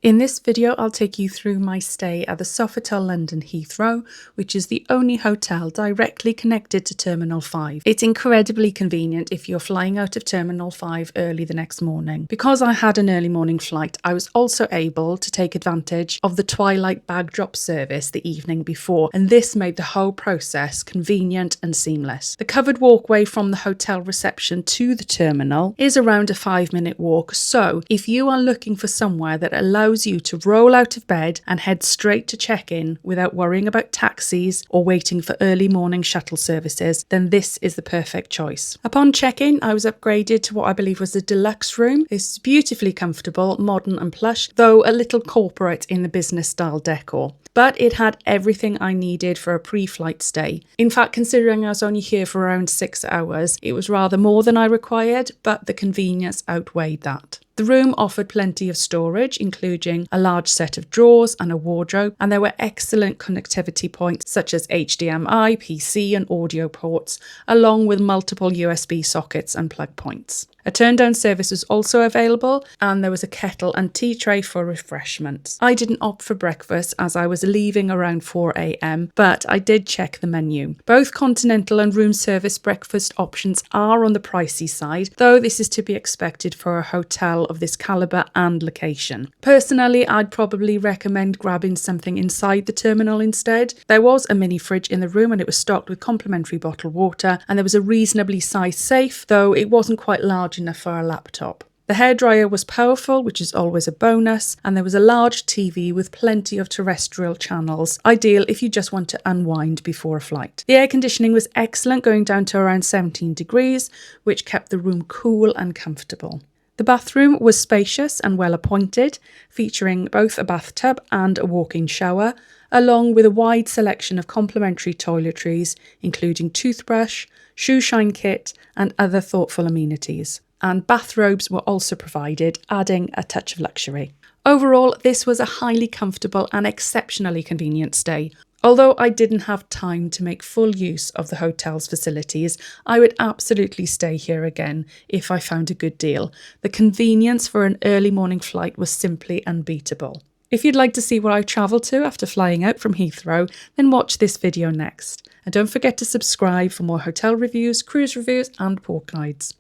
In this video, I'll take you through my stay at the Sofitel London Heathrow, which is the only hotel directly connected to Terminal 5. It's incredibly convenient if you're flying out of Terminal 5 early the next morning. Because I had an early morning flight, I was also able to take advantage of the Twilight bag drop service the evening before, and this made the whole process convenient and seamless. The covered walkway from the hotel reception to the terminal is around a 5-minute walk, so if you are looking for somewhere that allows you to roll out of bed and head straight to check-in without worrying about taxis or waiting for early morning shuttle services, then this is the perfect choice. Upon check-in, I was upgraded to what I believe was the Deluxe Room. This is beautifully comfortable, modern and plush, though a little corporate in the business style decor. But it had everything I needed for a pre-flight stay. In fact, considering I was only here for around 6 hours, it was rather more than I required, but the convenience outweighed that. The room offered plenty of storage, including a large set of drawers and a wardrobe, and there were excellent connectivity points such as HDMI, PC and audio ports, along with multiple USB sockets and plug points. A turn-down service was also available, and there was a kettle and tea tray for refreshments. I didn't opt for breakfast as I was leaving around 4 AM, but I did check the menu. Both continental and room service breakfast options are on the pricey side, though this is to be expected for a hotel of this calibre and location. Personally, I'd probably recommend grabbing something inside the terminal instead. There was a mini fridge in the room and it was stocked with complimentary bottled water, and there was a reasonably sized safe, though it wasn't quite large enough for a laptop. The hairdryer was powerful, which is always a bonus, and there was a large TV with plenty of terrestrial channels, ideal if you just want to unwind before a flight. The air conditioning was excellent, going down to around 17 degrees, which kept the room cool and comfortable. The bathroom was spacious and well appointed, featuring both a bathtub and a walk-in shower, along with a wide selection of complimentary toiletries, including toothbrush, shoe shine kit, and other thoughtful amenities. And bathrobes were also provided, adding a touch of luxury. Overall, this was a highly comfortable and exceptionally convenient stay. Although I didn't have time to make full use of the hotel's facilities, I would absolutely stay here again if I found a good deal. The convenience for an early morning flight was simply unbeatable. If you'd like to see where I travelled to after flying out from Heathrow, then watch this video next. And don't forget to subscribe for more hotel reviews, cruise reviews and port guides.